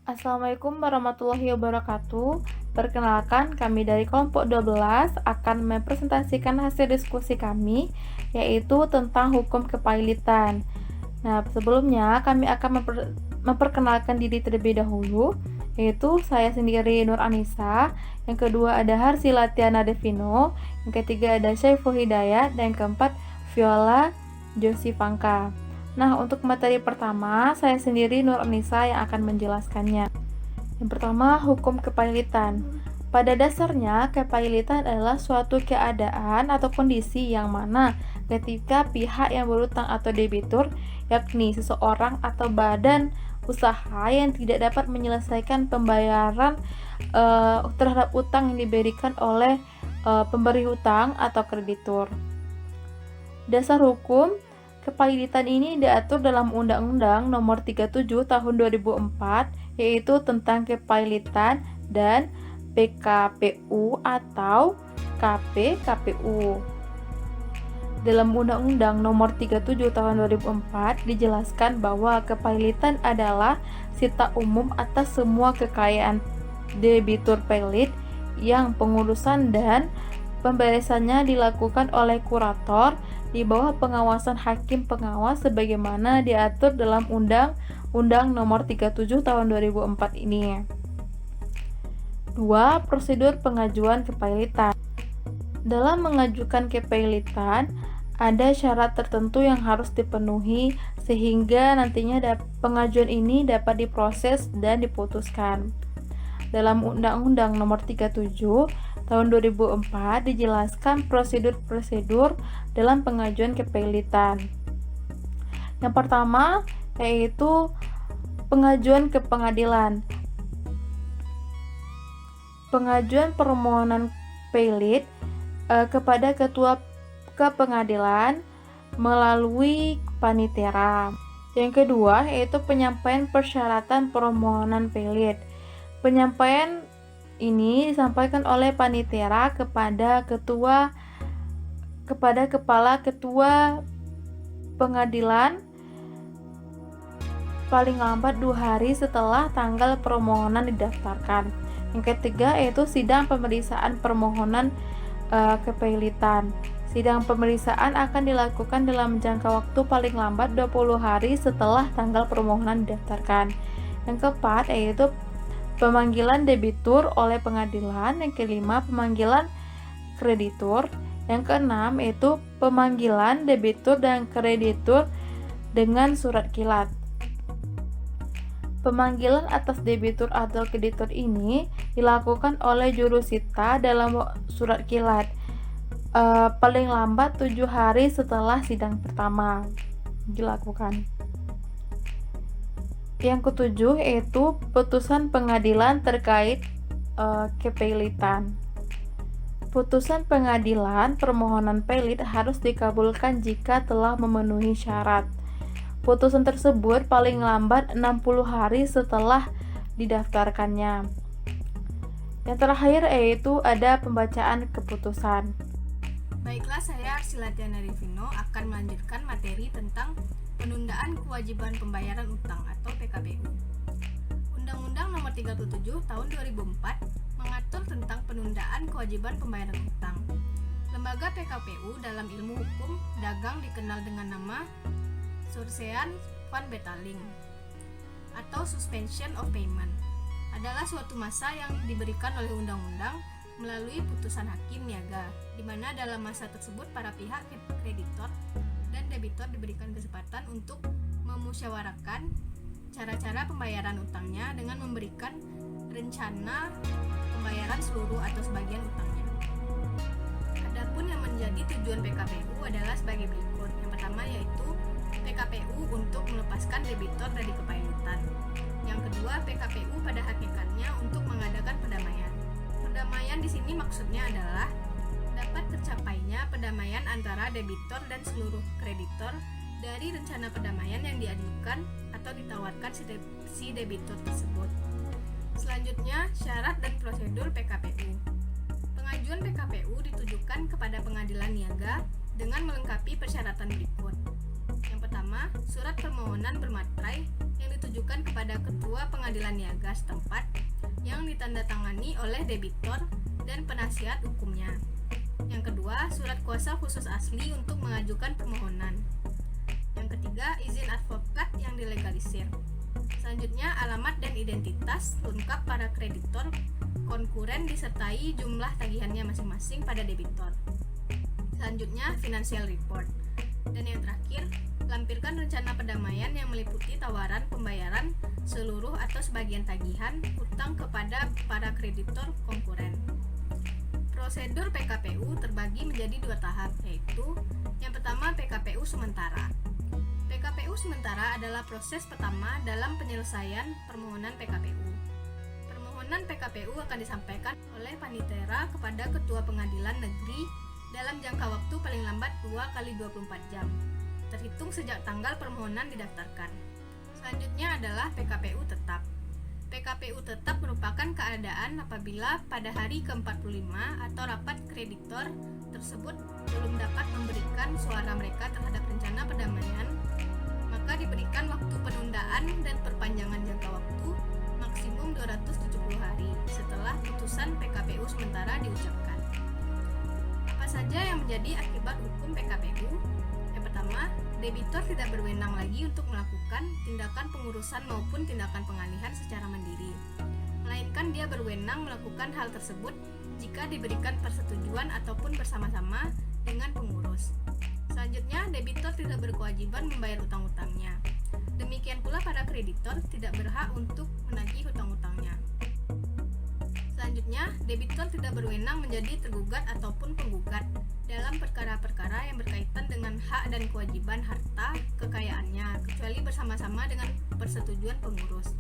Assalamualaikum warahmatullahi wabarakatuh. Perkenalkan, kami dari kelompok 12 akan mempresentasikan hasil diskusi kami, yaitu tentang hukum kepailitan. Nah, sebelumnya kami akan memperkenalkan diri terlebih dahulu, yaitu saya sendiri Nur Anissa, yang kedua ada Harsila Tiana Devino, yang ketiga ada Syaiful Hidayat, dan yang keempat Viola Josifangka. Nah, untuk materi pertama, saya sendiri Nur Anissa yang akan menjelaskannya. Yang pertama, hukum kepailitan. Pada dasarnya, kepailitan adalah suatu keadaan atau kondisi yang mana ketika pihak yang berutang atau debitur, yakni seseorang atau badan usaha yang tidak dapat menyelesaikan pembayaran terhadap utang yang diberikan oleh pemberi hutang atau kreditur. Dasar hukum kepailitan ini diatur dalam Undang-Undang Nomor 37 Tahun 2004, yaitu tentang kepailitan dan PKPU atau KPKPU. Dalam Undang-Undang Nomor 37 Tahun 2004 dijelaskan bahwa kepailitan adalah sita umum atas semua kekayaan debitur pailit yang pengurusan dan pemberesannya dilakukan oleh kurator di bawah pengawasan hakim pengawas sebagaimana diatur dalam Undang-Undang Nomor 37 Tahun 2004 ini. 2. Prosedur pengajuan kepailitan. Dalam mengajukan kepailitan, ada syarat tertentu yang harus dipenuhi sehingga nantinya pengajuan ini dapat diproses dan diputuskan. Dalam Undang-Undang Nomor 37 Tahun 2004 dijelaskan prosedur-prosedur dalam pengajuan kepailitan. Yang pertama yaitu pengajuan ke pengadilan. Pengajuan permohonan pailit kepada ketua ke pengadilan melalui panitera. Yang kedua yaitu penyampaian persyaratan permohonan pailit. Penyampaian ini disampaikan oleh panitera kepada kepala ketua pengadilan paling lambat 2 hari setelah tanggal permohonan didaftarkan. Yang ketiga yaitu sidang pemeriksaan permohonan kepailitan. Sidang pemeriksaan akan dilakukan dalam jangka waktu paling lambat 20 hari setelah tanggal permohonan didaftarkan. Yang keempat yaitu pemanggilan debitur oleh pengadilan. Yang kelima, pemanggilan kreditur. Yang keenam yaitu pemanggilan debitur dan kreditur dengan surat kilat. Pemanggilan atas debitur atau kreditur ini dilakukan oleh jurusita dalam surat kilat paling lambat 7 hari setelah sidang pertama dilakukan. Yang ketujuh yaitu putusan pengadilan terkait kepailitan. Putusan pengadilan permohonan pailit harus dikabulkan jika telah memenuhi syarat. Putusan tersebut paling lambat 60 hari setelah didaftarkannya. Yang terakhir yaitu ada pembacaan keputusan. Baiklah, saya Harsila Tiana Devino akan melanjutkan materi tentang penundaan kewajiban pembayaran utang atau PKPU. Undang-Undang Nomor 37 Tahun 2004 mengatur tentang penundaan kewajiban pembayaran utang. Lembaga PKPU dalam ilmu hukum dagang dikenal dengan nama Surcean van Betaling atau Suspension of Payment. Adalah suatu masa yang diberikan oleh undang-undang melalui putusan hakim niaga, di mana dalam masa tersebut para pihak kreditor dan debitur diberikan kesempatan untuk memusyawarahkan cara-cara pembayaran utangnya dengan memberikan rencana pembayaran seluruh atau sebagian utangnya. Adapun yang menjadi tujuan PKPU adalah sebagai berikut. Yang pertama yaitu PKPU untuk melepaskan debitur dari kepailitan. Yang kedua, PKPU pada hakikatnya untuk mengadakan perdamaian. Perdamaian di sini maksudnya adalah dapat tercapainya perdamaian antara debitur dan seluruh kreditor dari rencana perdamaian yang diajukan atau ditawarkan si debitur tersebut. Selanjutnya, syarat dan prosedur PKPU. Pengajuan PKPU ditujukan kepada pengadilan niaga dengan melengkapi persyaratan berikut. Yang pertama, surat permohonan bermaterai yang ditujukan kepada Ketua Pengadilan Niaga setempat yang ditandatangani oleh debitur dan penasihat hukumnya. Yang kedua, surat kuasa khusus asli untuk mengajukan permohonan. Yang ketiga, izin advokat yang dilegalisir. Selanjutnya, alamat dan identitas lengkap para kreditor konkuren disertai jumlah tagihannya masing-masing pada debitur. Selanjutnya, financial report. Dan yang terakhir, lampirkan rencana perdamaian yang meliputi tawaran pembayaran seluruh atau sebagian tagihan utang kepada para kreditor konkuren. Prosedur PKPU terbagi menjadi 2 tahap, yaitu yang pertama PKPU sementara. PKPU sementara adalah proses pertama dalam penyelesaian permohonan PKPU. Permohonan PKPU akan disampaikan oleh panitera kepada Ketua Pengadilan Negeri dalam jangka waktu paling lambat 2 kali 24 jam, terhitung sejak tanggal permohonan didaftarkan. Selanjutnya adalah PKPU tetap. PKPU tetap merupakan keadaan apabila pada hari ke-45 atau rapat kreditor tersebut belum dapat memberikan suara mereka terhadap rencana perdamaian, maka diberikan waktu penundaan dan perpanjangan jangka waktu maksimum 270 hari setelah putusan PKPU sementara diucapkan. Apa saja yang menjadi akibat hukum PKPU? Yang pertama, debitur tidak berwenang lagi untuk melakukan tindakan pengurusan maupun tindakan pengalihan secara mandiri, melainkan dia berwenang melakukan hal tersebut jika diberikan persetujuan ataupun bersama-sama dengan pengurus. Selanjutnya, debitur tidak berkewajiban membayar utang-utangnya. Demikian pula para kreditor tidak berhak untuk menagih hutang-hutangnya. Selanjutnya, debitur tidak berwenang menjadi tergugat ataupun penggugat dalam perkara-perkara yang berkaitan dengan hak dan kewajiban harta kekayaannya, kecuali bersama-sama dengan persetujuan pengurus.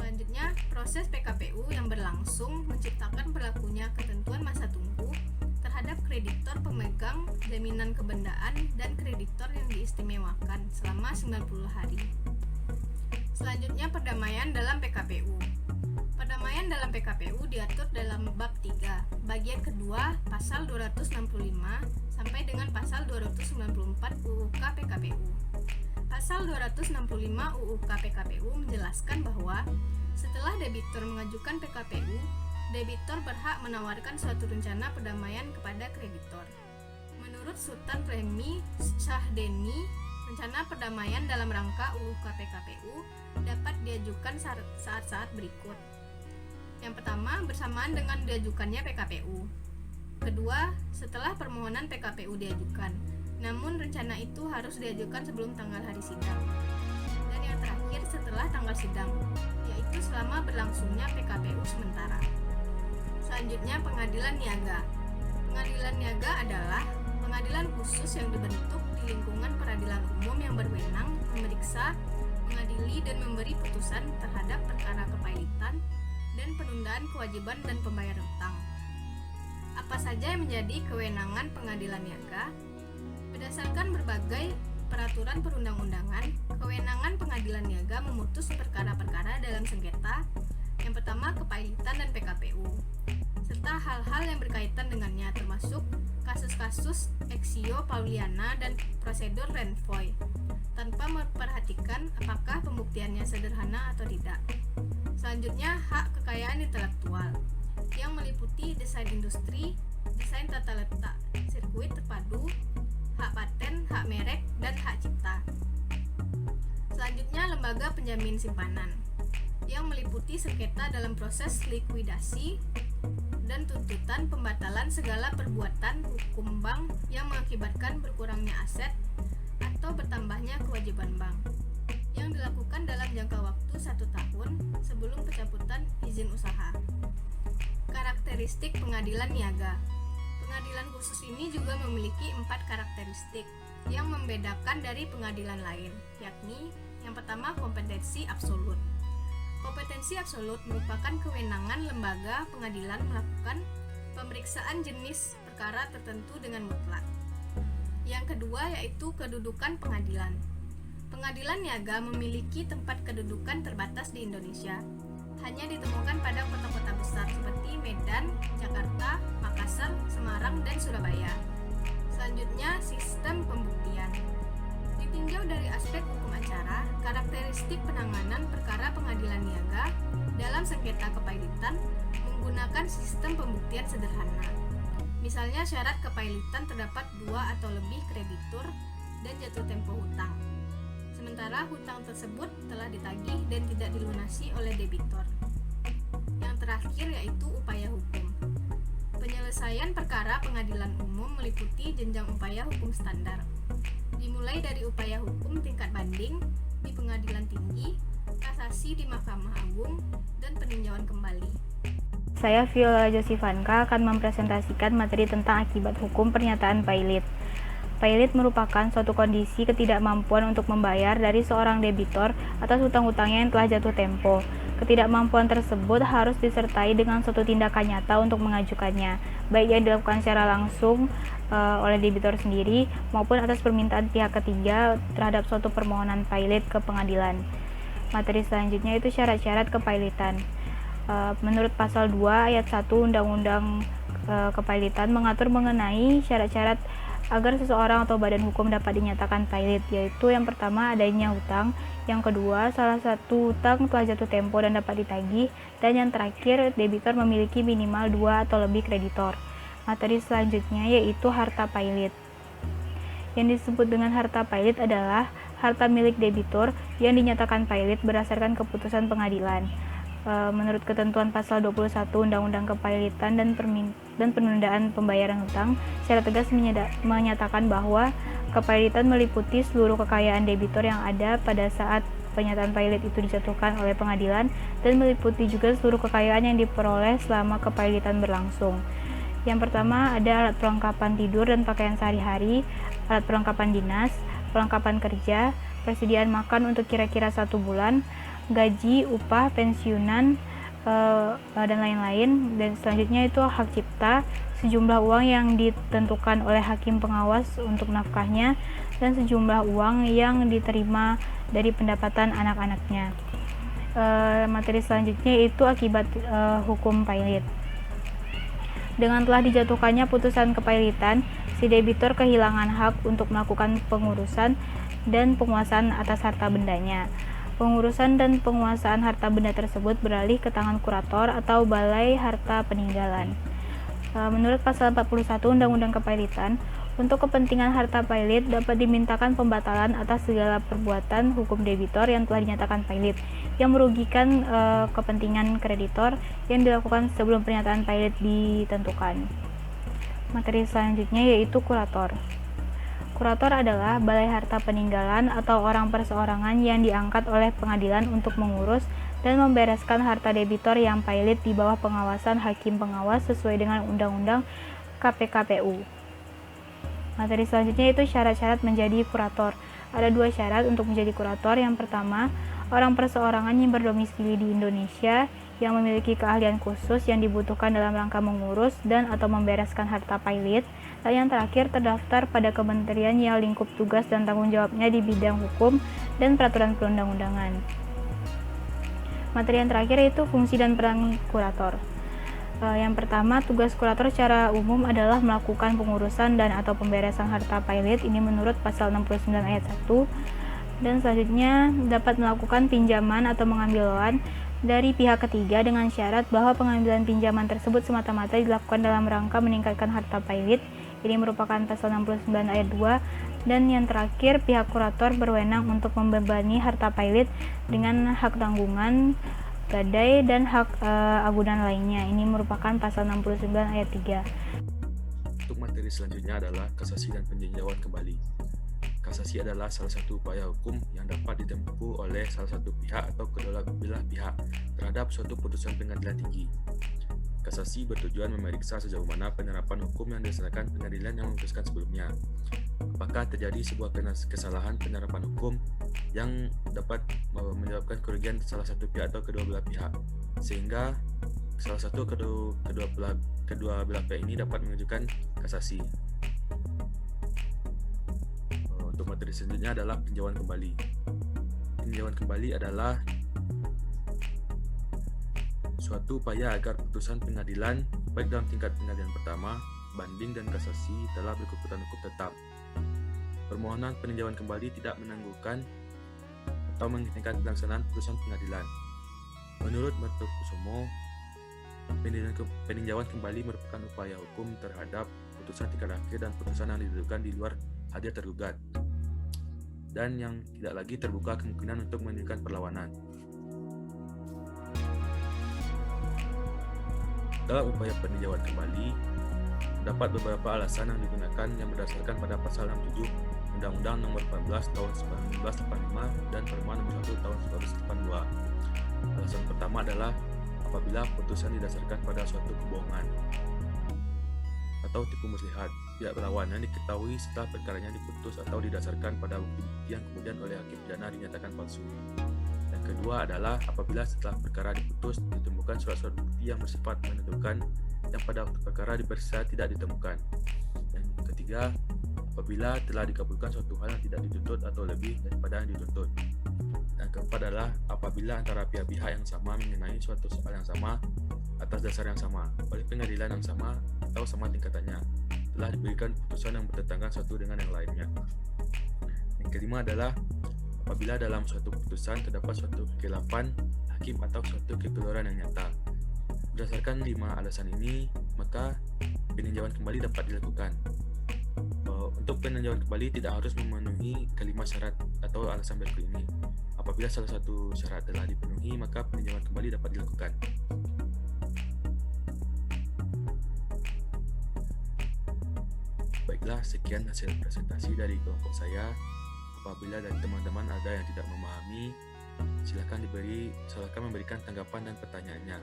Selanjutnya, proses PKPU yang berlangsung menciptakan berlakunya ketentuan masa tunggu terhadap kreditor pemegang jaminan kebendaan dan kreditor yang diistimewakan selama 90 hari. Selanjutnya, perdamaian dalam PKPU. Perdamaian dalam PKPU diatur dalam bab 3, bagian kedua, pasal 265 sampai dengan pasal 294 UUK PKPU. Pasal 265 UUK PKPU menjelaskan bahwa setelah debitur mengajukan PKPU, debitur berhak menawarkan suatu rencana perdamaian kepada kreditor. Menurut Sultan Remi Syahdeni, rencana perdamaian dalam rangka UUK PKPU dapat diajukan saat-saat berikut. Yang pertama, bersamaan dengan diajukannya PKPU. Kedua, setelah permohonan PKPU diajukan, namun rencana itu harus diajukan sebelum tanggal hari sidang. Dan yang terakhir, setelah tanggal sidang, yaitu selama berlangsungnya PKPU sementara. Selanjutnya, pengadilan niaga. Pengadilan niaga adalah pengadilan khusus yang dibentuk di lingkungan peradilan umum yang berwenang memeriksa, mengadili, dan memberi putusan terhadap perkara kepailitan dan penundaan kewajiban dan pembayaran utang. Apa saja yang menjadi kewenangan pengadilan niaga? Berdasarkan berbagai peraturan perundang-undangan, kewenangan pengadilan niaga memutus perkara-perkara dalam sengketa. Yang pertama, kepailitan dan PKPU, serta hal-hal yang berkaitan dengannya, termasuk kasus-kasus Exio Pauliana dan prosedur Renvoy, tanpa memperhatikan apakah pembuktiannya sederhana atau tidak. Selanjutnya, hak kekayaan intelektual yang meliputi desain industri, desain tata letak, sirkuit terpadu, hak paten, hak merek, dan hak cipta. Selanjutnya, lembaga penjamin simpanan yang meliputi sengketa dalam proses likuidasi dan tuntutan pembatalan segala perbuatan hukum bank yang mengakibatkan berkurangnya aset atau bertambahnya kewajiban bank, yang dilakukan dalam jangka waktu 1 tahun sebelum pencabutan izin usaha. Karakteristik pengadilan niaga. Pengadilan khusus ini juga memiliki 4 karakteristik yang membedakan dari pengadilan lain, yakni yang pertama, kompetensi absolut. Kompetensi absolut merupakan kewenangan lembaga pengadilan melakukan pemeriksaan jenis perkara tertentu dengan mutlak. Yang kedua yaitu kedudukan pengadilan. Pengadilan niaga memiliki tempat kedudukan terbatas di Indonesia. Hanya ditemukan pada kota-kota besar seperti Medan, Jakarta, Makassar, Semarang, dan Surabaya. Selanjutnya, sistem pembuktian. Di Meninjau dari aspek hukum acara, karakteristik penanganan perkara pengadilan niaga dalam sengketa kepailitan menggunakan sistem pembuktian sederhana. Misalnya syarat kepailitan terdapat 2 atau lebih kreditur dan jatuh tempo hutang. Sementara hutang tersebut telah ditagih dan tidak dilunasi oleh debitor. Yang terakhir yaitu upaya hukum. Penyelesaian perkara pengadilan umum meliputi jenjang upaya hukum standar. Dimulai dari upaya hukum tingkat banding di pengadilan tinggi, kasasi di Mahkamah Agung, dan peninjauan kembali. Saya Viola Josifanka akan mempresentasikan materi tentang akibat hukum pernyataan pailit. Pailit merupakan suatu kondisi ketidakmampuan untuk membayar dari seorang debitor atas hutang-hutangnya yang telah jatuh tempo. Ketidakmampuan tersebut harus disertai dengan suatu tindakan nyata untuk mengajukannya, baik yang dilakukan secara langsung oleh debitor sendiri maupun atas permintaan pihak ketiga terhadap suatu permohonan pailit ke pengadilan. Materi selanjutnya itu syarat-syarat kepailitan. Menurut pasal 2 ayat 1 Undang-Undang Kepailitan mengatur mengenai syarat-syarat agar seseorang atau badan hukum dapat dinyatakan pailit, yaitu yang pertama adanya hutang, yang kedua salah satu hutang telah jatuh tempo dan dapat ditagih, dan yang terakhir debitor memiliki minimal 2 atau lebih kreditor. Materi selanjutnya yaitu harta pailit. Yang disebut dengan harta pailit adalah harta milik debitor yang dinyatakan pailit berdasarkan keputusan pengadilan. Menurut ketentuan pasal 21 Undang-Undang Kepailitan dan Penundaan Pembayaran Hutang, secara tegas menyatakan bahwa kepailitan meliputi seluruh kekayaan debitor yang ada pada saat pernyataan pailit itu dijatuhkan oleh pengadilan dan meliputi juga seluruh kekayaan yang diperoleh selama kepailitan berlangsung. Yang pertama ada alat perlengkapan tidur dan pakaian sehari-hari, alat perlengkapan dinas, perlengkapan kerja, persediaan makan untuk kira-kira 1 bulan, gaji, upah, pensiunan, dan lain-lain. Dan selanjutnya itu hak cipta, sejumlah uang yang ditentukan oleh hakim pengawas untuk nafkahnya, dan sejumlah uang yang diterima dari pendapatan anak-anaknya. Materi selanjutnya itu akibat hukum pailit. Dengan telah dijatuhkannya putusan kepailitan, si debitor kehilangan hak untuk melakukan pengurusan dan penguasaan atas harta bendanya. Pengurusan dan penguasaan harta benda tersebut beralih ke tangan kurator atau balai harta peninggalan. Menurut pasal 41 Undang-Undang Kepailitan, untuk kepentingan harta pailit dapat dimintakan pembatalan atas segala perbuatan hukum debitor yang telah dinyatakan pailit yang merugikan kepentingan kreditor yang dilakukan sebelum pernyataan pailit ditentukan. Materi selanjutnya yaitu kurator. Kurator adalah balai harta peninggalan atau orang perseorangan yang diangkat oleh pengadilan untuk mengurus dan membereskan harta debitor yang pailit di bawah pengawasan hakim pengawas sesuai dengan Undang-Undang KPKPU. Materi selanjutnya itu syarat-syarat menjadi kurator. Ada 2 syarat untuk menjadi kurator. Yang pertama, orang perseorangan yang berdomisili di Indonesia yang memiliki keahlian khusus yang dibutuhkan dalam rangka mengurus dan atau membereskan harta pailit. Dan yang terakhir, terdaftar pada kementerian yang lingkup tugas dan tanggung jawabnya di bidang hukum dan peraturan perundang-undangan. Materi yang terakhir itu fungsi dan peran kurator. Yang pertama, tugas kurator secara umum adalah melakukan pengurusan dan atau pemberesan harta pailit, ini menurut pasal 69 ayat 1. Dan selanjutnya dapat melakukan pinjaman atau mengambil loan dari pihak ketiga dengan syarat bahwa pengambilan pinjaman tersebut semata-mata dilakukan dalam rangka meningkatkan harta pailit. Ini merupakan pasal 69 ayat 2. Dan yang terakhir, pihak kurator berwenang untuk membebani harta pailit dengan hak tanggungan, gadai, dan hak agunan lainnya. Ini merupakan pasal 69 ayat 3. Untuk materi selanjutnya adalah kasasi dan peninjauan kembali. Kasasi adalah salah satu upaya hukum yang dapat ditempuh oleh salah satu pihak atau kedua belah pihak terhadap suatu putusan pengadilan tinggi. Kasasi bertujuan memeriksa sejauh mana penerapan hukum yang dilaksanakan pengadilan yang memutuskan sebelumnya. Apakah terjadi sebuah kesalahan penerapan hukum yang dapat menyebabkan kerugian salah satu pihak atau kedua belah pihak, sehingga salah satu kedua belah pihak ini dapat mengajukan kasasi. Untuk materi selanjutnya adalah peninjauan kembali. Peninjauan kembali adalah suatu upaya agar putusan pengadilan, baik dalam tingkat pengadilan pertama, banding, dan kasasi telah berkekuatan hukum tetap. Permohonan peninjauan kembali tidak menangguhkan atau menghentikan pelaksanaan putusan pengadilan. Menurut Martokusumo, peninjauan kembali merupakan upaya hukum terhadap putusan tingkat akhir dan putusan yang didudukan di luar hadir tergugat, dan yang tidak lagi terbuka kemungkinan untuk menunjukkan perlawanan. Dalam upaya peninjauan kembali, terdapat beberapa alasan yang digunakan yang berdasarkan pada pasal 67 Undang-Undang Nomor 14 Tahun 1985 dan Perma Nomor 1 Tahun 1982. Alasan pertama adalah apabila putusan didasarkan pada suatu kebohongan atau tipu muslihat pihak berlawan yang diketahui setelah perkaranya diputus atau didasarkan pada bukti-bukti yang kemudian oleh hakim pidana dinyatakan palsu. Yang kedua adalah apabila setelah perkara diputus ditemukan surat-surat bukti yang bersifat menentukan yang pada waktu perkara di persidangan tidak ditemukan. Dan ketiga, apabila telah dikabulkan suatu hal yang tidak dituntut atau lebih daripada yang dituntut. Dan keempat adalah apabila antara pihak-pihak yang sama mengenai suatu soal yang sama atas dasar yang sama oleh pengadilan yang sama atau sama tingkatannya telah diberikan putusan yang bertentangan satu dengan yang lainnya. Yang kelima adalah apabila dalam suatu putusan terdapat suatu kekhilafan hakim atau suatu kekeliruan yang nyata. Berdasarkan 5 alasan ini, maka peninjauan kembali dapat dilakukan. Untuk peninjauan kembali tidak harus memenuhi kelima syarat atau alasan berikut ini. Apabila salah satu syarat telah dipenuhi, maka peninjauan kembali dapat dilakukan. Baiklah, sekian hasil presentasi dari kelompok saya. Apabila dari teman-teman ada yang tidak memahami, silakan memberikan tanggapan dan pertanyaannya.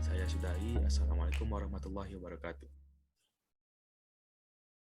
Saya sudahi. Assalamualaikum warahmatullahi wabarakatuh.